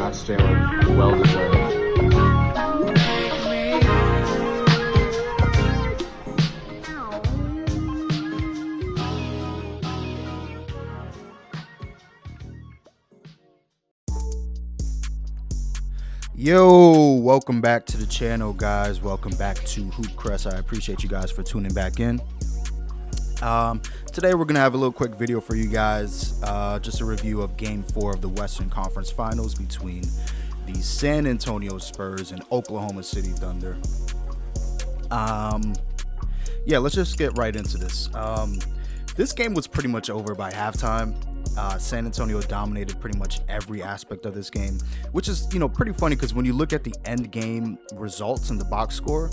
Congrats, Jalen. Well deserved. Yo, welcome back to the channel, guys. Welcome back to Hoop Crest. I appreciate you guys for tuning back in. Today we're gonna have a little quick video for you guys, just a review of Game 4 of the Western Conference Finals between the San Antonio Spurs and Oklahoma City Thunder. Yeah, let's just get right into this. This game was pretty much over by halftime. San Antonio dominated pretty much every aspect of this game, which is, pretty funny because when you look at the end game results and the box score,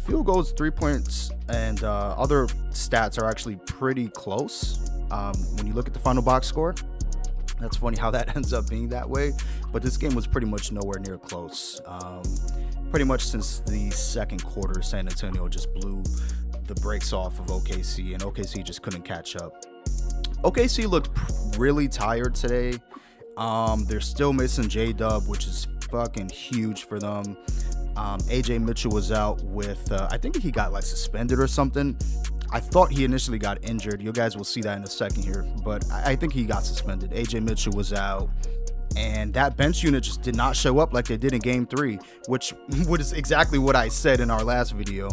field goals, 3 points, and other stats are actually pretty close. When you look at the final box score, that's funny how that ends up being that way, but this game was pretty much nowhere near close. Pretty much since the second quarter, San Antonio just blew the brakes off of OKC, and OKC just couldn't catch up. OKC looked really tired today. They're still missing J-Dub, which is fucking huge for them. AJ Mitchell was out with, I think he got like suspended or something. I thought he initially got injured. You guys will see that in a second here, but I think he got suspended. AJ Mitchell was out, and that bench unit just did not show up like they did in Game 3, which is exactly what I said in our last video.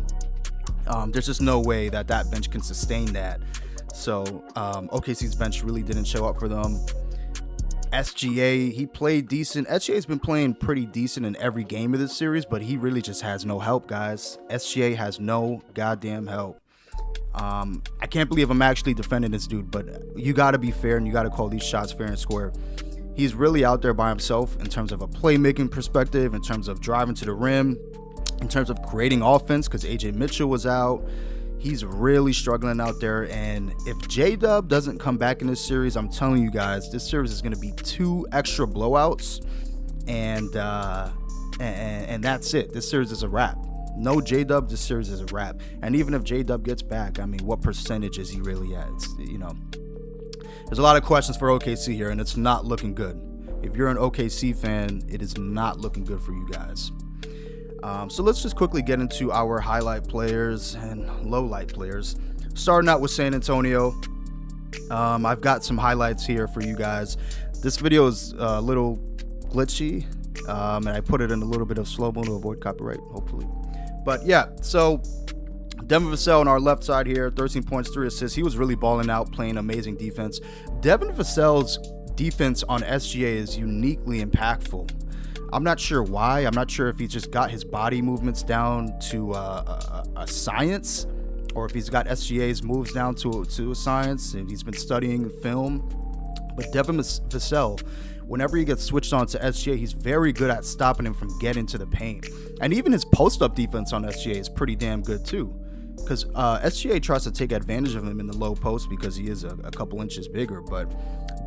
There's just no way that bench can sustain that. So OKC's bench really didn't show up for them. SGA, he played decent. SGA's been playing pretty decent in every game of this series, but he really just has no help, guys. SGA has no goddamn help. I can't believe I'm actually defending this dude, but you got to be fair and you got to call these shots fair and square. He's really out there by himself in terms of a playmaking perspective, in terms of driving to the rim, in terms of creating offense, because AJ Mitchell was out. He's really struggling out there, and if J-Dub doesn't come back in this series, I'm telling you guys, this series is going to be 2 extra blowouts, and that's it. This series is a wrap. No J-Dub, this series is a wrap. And even if J-Dub gets back, I mean, what percentage is he really at? It's, there's a lot of questions for OKC here, and it's not looking good. If you're an OKC fan, it is not looking good for you guys. So let's just quickly get into our highlight players and low light players. Starting out with San Antonio, I've got some highlights here for you guys. This video is a little glitchy, and I put it in a little bit of slow-mo to avoid copyright, hopefully. But yeah, so Devin Vassell on our left side here, 13 points, 3 assists. He was really balling out, playing amazing defense. Devin Vassell's defense on SGA is uniquely impactful. I'm not sure why. I'm not sure if he just got his body movements down to a science, or if he's got SGA's moves down to a science, and he's been studying film. But Devin Vassell, whenever he gets switched on to SGA, he's very good at stopping him from getting to the paint. And even his post-up defense on SGA is pretty damn good too, because SGA tries to take advantage of him in the low post because he is a couple inches bigger, but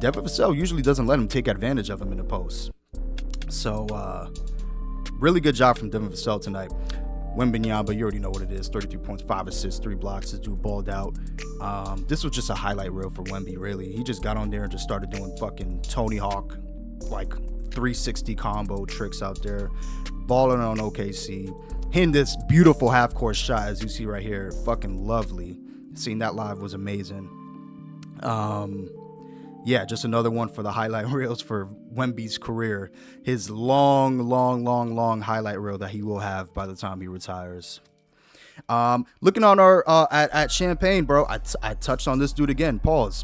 Devin Vassell usually doesn't let him take advantage of him in the post. So, really good job from Devin Vassell tonight. Wembanyama, you already know what it is. 33 points, 5 assists, 3 blocks. This dude balled out. This was just a highlight reel for Wemby, really. He just got on there and just started doing fucking Tony Hawk, like 360 combo tricks out there. Balling on OKC. Hitting this beautiful half-court shot, as you see right here. Fucking lovely. Seeing that live was amazing. Yeah, just another one for the highlight reels for Wemby's career. His long highlight reel that he will have by the time he retires. Looking on our at Champagne, bro. I touched on this dude again. Pause.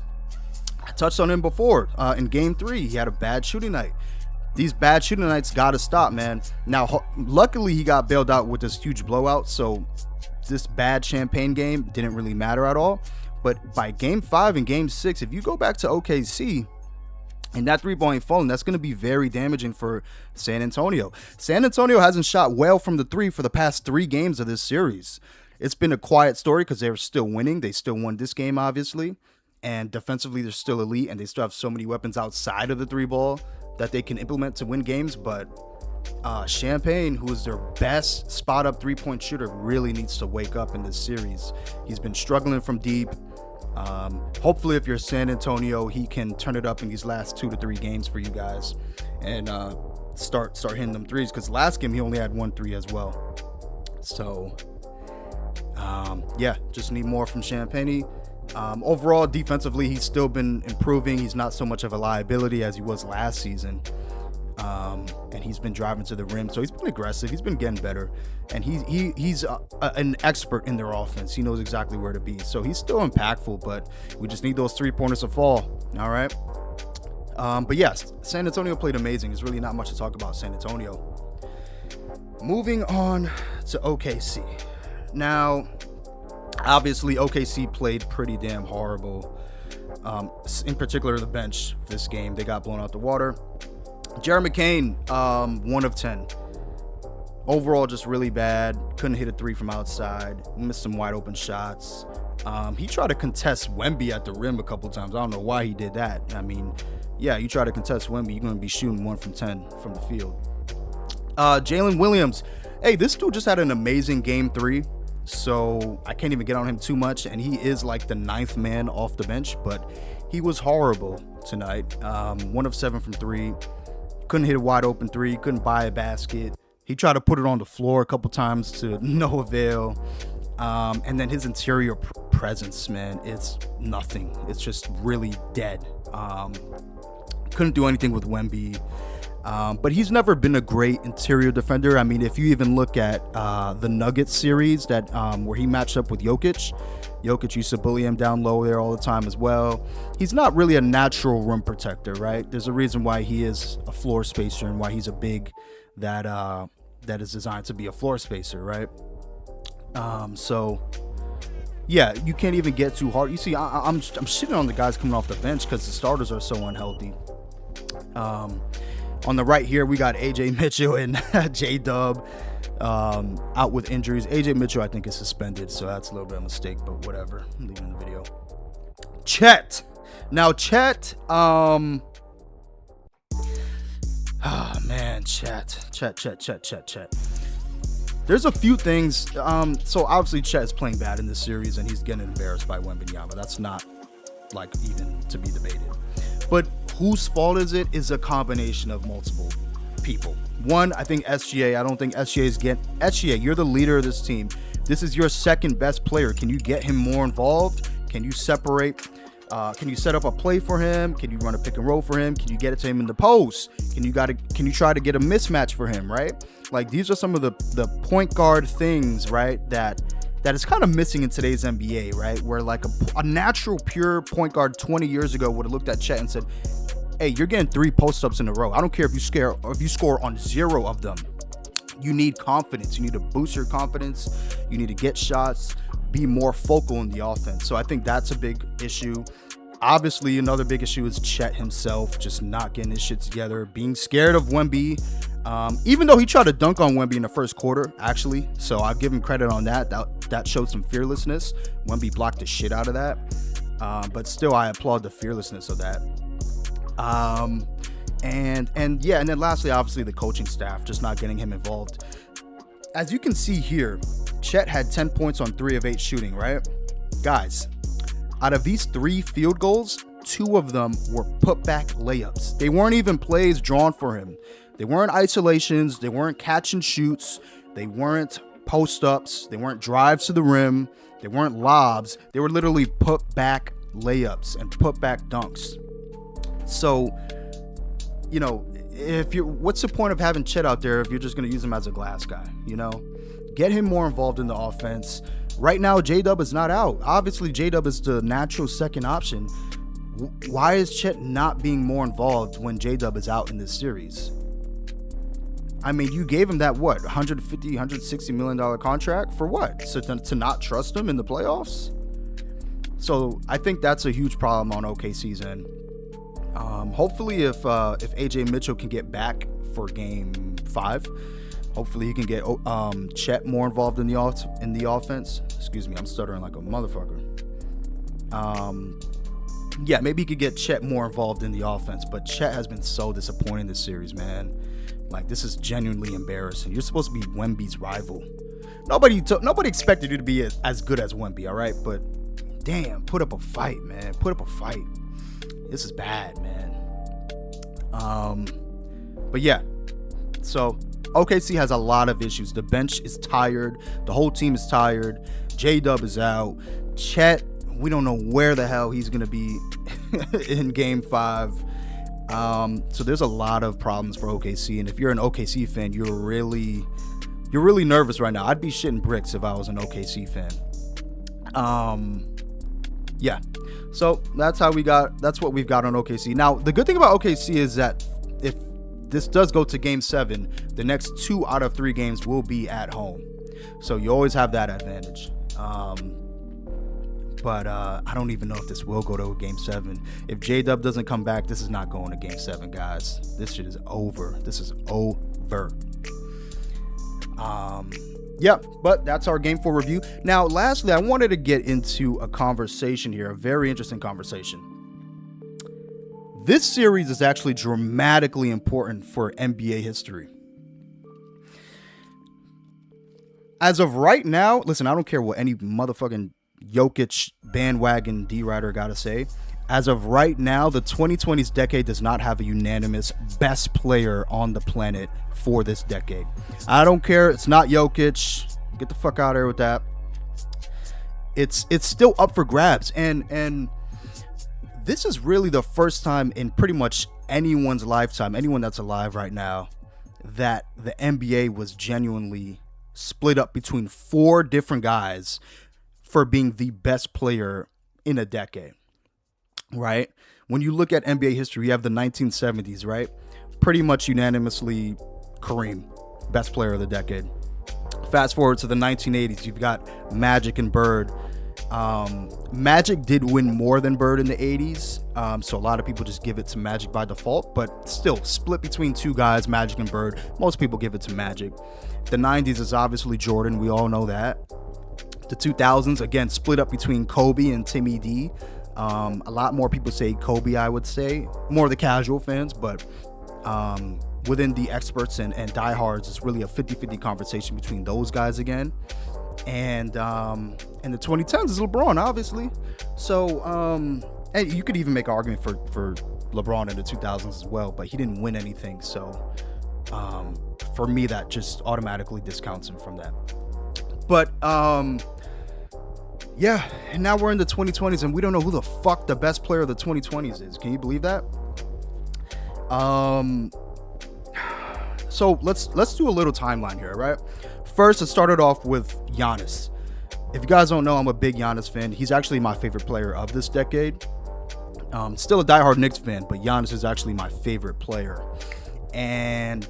I touched on him before in Game 3. He had a bad shooting night. These bad shooting nights gotta stop, man. Now, luckily he got bailed out with this huge blowout, so this bad Champagne game didn't really matter at all. But by Game 5 and Game 6, if you go back to OKC and that 3-ball ain't falling, that's going to be very damaging for San Antonio. San Antonio hasn't shot well from the 3 for the past 3 games of this series. It's been a quiet story because they're still winning. They still won this game, obviously. And defensively, they're still elite, and they still have so many weapons outside of the 3-ball that they can implement to win games. But Champagne, who is their best spot-up 3-point shooter, really needs to wake up in this series. He's been struggling from deep. Hopefully, if you're San Antonio, he can turn it up in these last 2 to 3 games for you guys, and start hitting them threes. Because last game he only had 1 3 as well. So, yeah, just need more from Champagny. Overall, defensively, he's still been improving. He's not so much of a liability as he was last season. And he's been driving to the rim, so he's been aggressive. He's been getting better, and he's an expert in their offense. He knows exactly where to be, so he's still impactful. But we just need those 3-pointers to fall. All right. But yes, San Antonio played amazing. There's really not much to talk about San Antonio. Moving on to OKC. Now, obviously, OKC played pretty damn horrible. In particular, the bench this game, they got blown out the water. Jared McCain, 1 of 10. Overall, just really bad. Couldn't hit a 3 from outside. Missed some wide open shots. He tried to contest Wemby at the rim a couple times. I don't know why he did that. I mean, yeah, you try to contest Wemby, you're going to be shooting 1 from 10 from the field. Jalen Williams. Hey, this dude just had an amazing game 3. So I can't even get on him too much. And he is like the 9th man off the bench. But he was horrible tonight. 1 of 7 from 3. Couldn't hit a wide open 3. Couldn't buy a basket. He tried to put it on the floor a couple times to no avail. And then his interior presence, man, it's nothing. It's just really dead. Couldn't do anything with Wemby. But he's never been a great interior defender. I mean, if you even look at the Nuggets series that where he matched up with Jokic used to bully him down low there all the time as well. He's not really a natural rim protector, right? There's a reason why he is a floor spacer and why he's a big that is designed to be a floor spacer, right? So yeah, you can't even get too hard. You see, I'm shitting on the guys coming off the bench because the starters are so unhealthy. On the right here, we got AJ Mitchell and J-Dub out with injuries. AJ Mitchell, I think, is suspended, so that's a little bit of a mistake, but whatever. I'm leaving the video. Chet. Now, Chet, man, Chet. There's a few things. So obviously, Chet is playing bad in this series, and he's getting embarrassed by Wembanyama. That's not like even to be debated. But whose fault is it? Is a combination of multiple people. One, I think SGA. I don't think SGA is SGA, you're the leader of this team. This is your second best player. Can you get him more involved? Can you separate? Can you set up a play for him? Can you run a pick and roll for him? Can you get it to him in the post? Can you try to get a mismatch for him, right? Like, these are some of the point guard things, right? That is kind of missing in today's NBA, right? Where like a natural pure point guard 20 years ago would have looked at Chet and said, hey, you're getting 3 post-ups in a row. I don't care if you score on 0 of them. You need confidence. You need to boost your confidence. You need to get shots, be more focal in the offense. So I think that's a big issue. Obviously, another big issue is Chet himself just not getting his shit together, being scared of Wemby. Even though he tried to dunk on Wemby in the first quarter, actually. So I'll give him credit on that. That showed some fearlessness. Wemby blocked the shit out of that. But still, I applaud the fearlessness of that. And then lastly, obviously, the coaching staff just not getting him involved. As you can see here, Chet had 10 points on 3 of 8 shooting, right? Guys, out of these 3 field goals, 2 of them were put-back layups. They weren't even plays drawn for him. They weren't isolations. They weren't catch and shoots. They weren't post-ups. They weren't drives to the rim. They weren't lobs. They were literally put-back layups and put-back dunks. So, you know, what's the point of having Chet out there if you're just going to use him as a glass guy, you know? Get him more involved in the offense. Right now, J-Dub is not out. Obviously, J-Dub is the natural second option. Why is Chet not being more involved when J-Dub is out in this series? I mean, you gave him that, what, $150, $160 million contract for what? So to not trust him in the playoffs? So I think that's a huge problem on OKC's end. Hopefully, if AJ Mitchell can get back for Game 5, hopefully he can get Chet more involved in the offense. Excuse me, I'm stuttering like a motherfucker. Yeah, maybe he could get Chet more involved in the offense, but Chet has been so disappointing this series, man. Like, this is genuinely embarrassing. You're supposed to be Wemby's rival. Nobody expected you to be as good as Wemby, all right? But damn, put up a fight, man. Put up a fight. This is bad, man. But yeah, so OKC has a lot of issues. The bench is tired. The whole team is tired. J-Dub is out. Chet, we don't know where the hell he's going to be in Game 5. So there's a lot of problems for OKC. And if you're an OKC fan, you're really nervous right now. I'd be shitting bricks if I was an OKC fan. Yeah. So that's what we've got on OKC. Now, the good thing about OKC is that if this does go to Game 7, the next 2 out of 3 games will be at home. So you always have that advantage. But I don't even know if this will go to Game 7. If J-Dub doesn't come back, this is not going to Game 7, guys. This shit is over. This is over. Yeah, but that's our Game 4 review. Now, lastly, I wanted to get into a conversation here, a very interesting conversation. This series is actually dramatically important for NBA history. As of right now, listen, I don't care what any motherfucking Jokic bandwagon D-Rider got to say. As of right now, the 2020s decade does not have a unanimous best player on the planet for this decade. I don't care. It's not Jokic. Get the fuck out of here with that. It's still up for grabs. And this is really the first time in pretty much anyone's lifetime, anyone that's alive right now, that the NBA was genuinely split up between 4 different guys for being the best player in a decade. Right? When you look at NBA history, you have the 1970s, right? Pretty much unanimously Kareem, best player of the decade. Fast forward to the 1980s, you've got Magic and Bird. Magic did win more than Bird in the 80s, so a lot of people just give it to Magic by default, but still split between 2 guys, Magic and Bird. Most people give it to Magic. The 90s is obviously Jordan. We all know that. The 2000s, again, split up between Kobe and Timmy D. A lot more people say Kobe, I would say. More the casual fans, but within the experts and diehards, it's really a 50-50 conversation between those guys again. And in the 2010s is LeBron, obviously. So, and you could even make an argument for LeBron in the 2000s as well, but he didn't win anything. So, for me, that just automatically discounts him from that. But, yeah, and now we're in the 2020s and we don't know who the fuck the best player of the 2020s is. Can you believe that? So let's do a little timeline here, right? First, it started off with Giannis. If you guys don't know, I'm a big Giannis fan. He's actually my favorite player of this decade. Still a diehard Knicks fan, but Giannis is actually my favorite player. And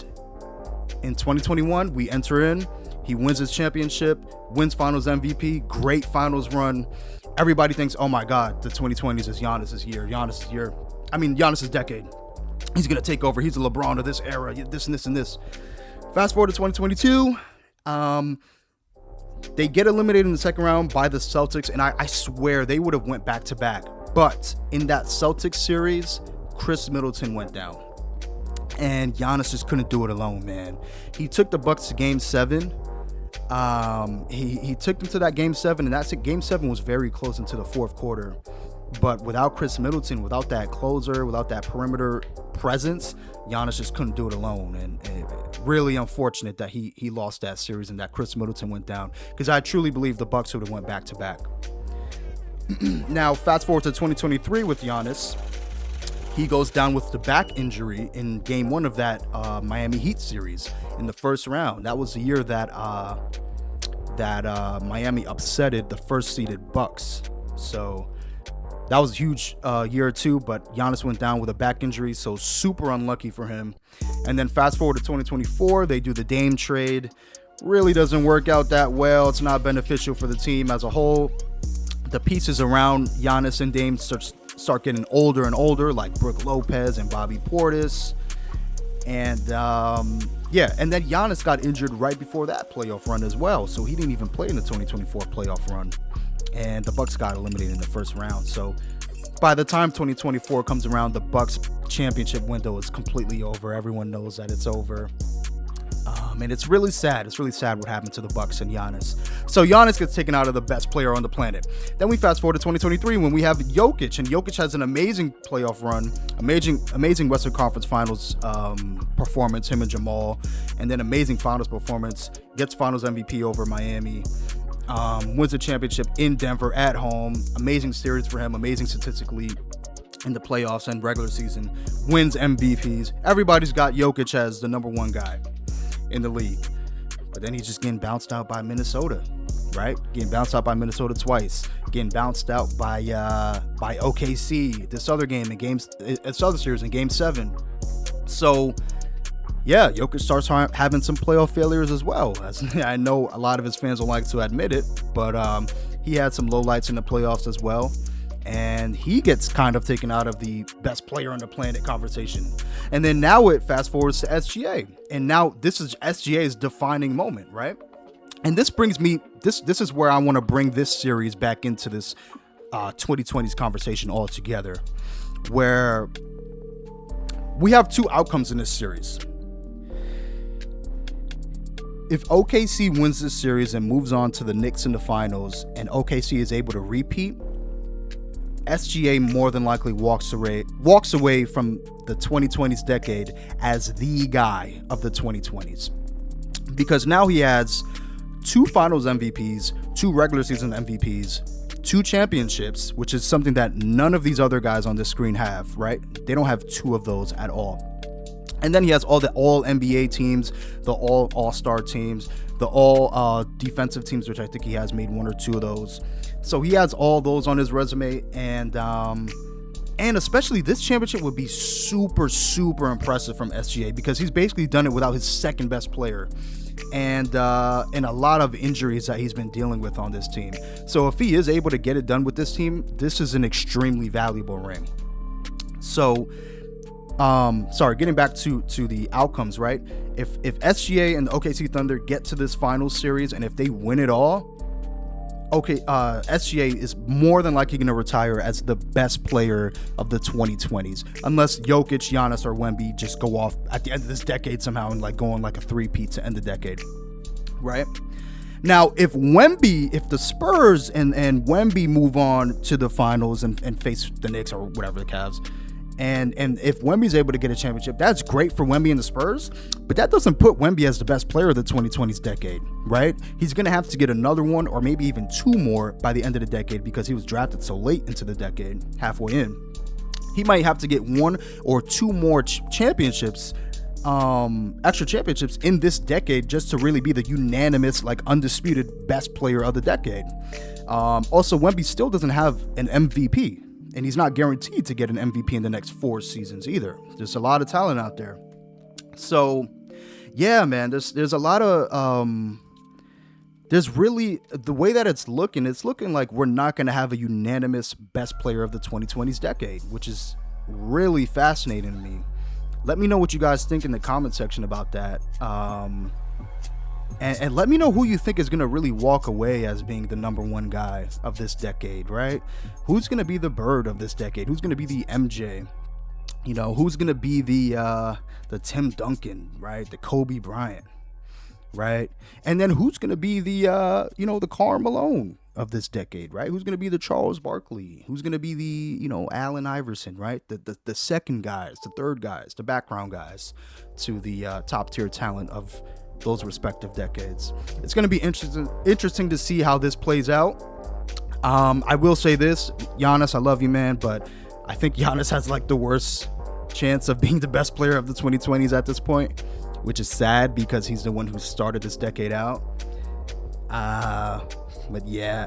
in 2021, we enter in. He wins his championship, wins finals MVP, great finals run. Everybody thinks, oh my God, the 2020s is Giannis' year. Giannis' decade. He's going to take over. He's the LeBron of this era, this and this and this. Fast forward to 2022. They get eliminated in the second round by the Celtics, and I swear they would have went back to back. But in that Celtics series, Chris Middleton went down. And Giannis just couldn't do it alone, man. He took the Bucks to Game 7. He took them to that Game 7, and that's it. Game 7 was very close into the fourth quarter. But without Chris Middleton, without that closer, without that perimeter presence, Giannis just couldn't do it alone. And really unfortunate that he lost that series and that Chris Middleton went down, because I truly believe the Bucks would have went back to back. Now, fast forward to 2023 with Giannis. He goes down with the back injury in Game 1 of that Miami Heat series in the first round. That was the year that Miami upsetted the first-seeded Bucks. So that was a huge year too, but Giannis went down with a back injury, so super unlucky for him. And then fast forward to 2024, they do the Dame trade. Really doesn't work out that well. It's not beneficial for the team as a whole. The pieces around Giannis and Dame start getting older and older, like Brook Lopez and Bobby Portis. And and then Giannis got injured right before that playoff run as well, so he didn't even play in the 2024 playoff run. And the Bucks got eliminated in the first round. So by the time 2024 comes around, the Bucks championship window is completely over. Everyone knows that it's over. man, it's really sad. It's really sad what happened to the Bucks and Giannis. So Giannis gets taken out of the best player on the planet. Then we fast forward to 2023 when we have Jokic, and Jokic has an amazing playoff run, amazing Western Conference Finals performance, him and Jamal, and then amazing Finals performance, gets Finals MVP over Miami, wins the championship in Denver at home, amazing series for him, amazing statistically in the playoffs and regular season, wins MVPs. Everybody's got Jokic as the number one guy in the league, but then he's just getting bounced out by Minnesota, right? Getting bounced out by Minnesota twice, getting bounced out by OKC this other series in Game 7. So yeah, Jokic starts having some playoff failures as well. As I know a lot of his fans don't like to admit it, but he had some lowlights in the playoffs as well. And he gets kind of taken out of the best player on the planet conversation. And then now it fast forwards to SGA. And now this is SGA's defining moment, right? And this brings me, this is where I want to bring this series back into this 2020s conversation altogether, where we have two outcomes in this series. If OKC wins this series and moves on to the Knicks in the finals, and OKC is able to repeat, SGA more than likely walks away from the 2020s decade as the guy of the 2020s, because now he has 2 finals MVPs, 2 regular season MVPs, 2 championships, which is something that none of these other guys on this screen have, right? They don't have 2 of those at all. And then he has all the all NBA teams, the all all-star teams, the all defensive teams, which I think he has made 1 or 2 of those. So he has all those on his resume, and especially this championship would be super, super impressive from SGA, because he's basically done it without his second best player, and a lot of injuries that he's been dealing with on this team. So if he is able to get it done with this team, this is an extremely valuable ring. So getting back to the outcomes, right? If SGA and the OKC Thunder get to this finals series, and if they win it all, SGA is more than likely going to retire as the best player of the 2020s, unless Jokic, Giannis, or Wemby just go off at the end of this decade somehow and go on like a 3-peat to end the decade, right? Now, if the Spurs and Wemby move on to the finals and face the Knicks or whatever, the Cavs, and if Wemby's able to get a championship, that's great for Wemby and the Spurs, but that doesn't put Wemby as the best player of the 2020s decade, right? He's going to have to get another one or maybe even 2 more by the end of the decade, because he was drafted so late into the decade, halfway in. He might have to get 1 or 2 more championships, extra championships in this decade, just to really be the unanimous, undisputed best player of the decade. Also, Wemby still doesn't have an MVP, and he's not guaranteed to get an MVP in the next 4 seasons either. There's a lot of talent out there. So, yeah, man, there's a lot of, there's really, the way that it's looking like we're not going to have a unanimous best player of the 2020s decade, which is really fascinating to me. Let me know what you guys think in the comment section about that. And let me know who you think is going to really walk away as being the number 1 guy of this decade, right? Who's going to be the Bird of this decade? Who's going to be the MJ? Who's going to be the Tim Duncan, right? The Kobe Bryant, right? And then who's going to be the, the Karl Malone of this decade, right? Who's going to be the Charles Barkley? Who's going to be the, Allen Iverson, right? The second guys, the third guys, the background guys to the top tier talent of those respective decades. It's going to be interesting to see how this plays out. I will say this, Giannis, I love you, man, but I think Giannis has the worst chance of being the best player of the 2020s at this point, which is sad because he's the one who started this decade out. But yeah,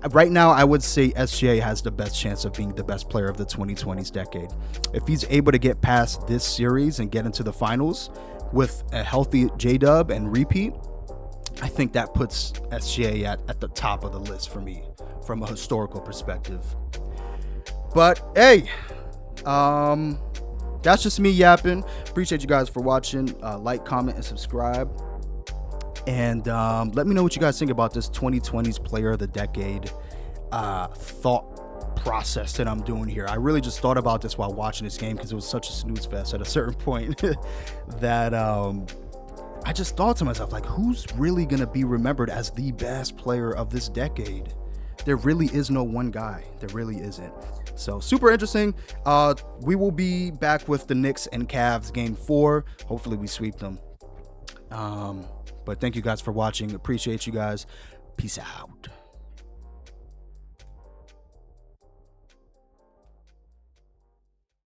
right now I would say SGA has the best chance of being the best player of the 2020s decade. If he's able to get past this series and get into the finals with a healthy J-Dub and repeat, I think that puts SGA at the top of the list for me from a historical perspective. But hey, that's just me yapping. Appreciate you guys for watching. Like, comment, and subscribe. And let me know what you guys think about this 2020s Player of the Decade thought process that I'm doing here. I really just thought about this while watching this game because it was such a snooze fest at a certain point that I just thought to myself, like, who's really going to be remembered as the best player of this decade? There really is no one guy. There really isn't. So super interesting. We will be back with the Knicks and Cavs game 4. Hopefully we sweep them. But thank you guys for watching. Appreciate you guys. Peace out.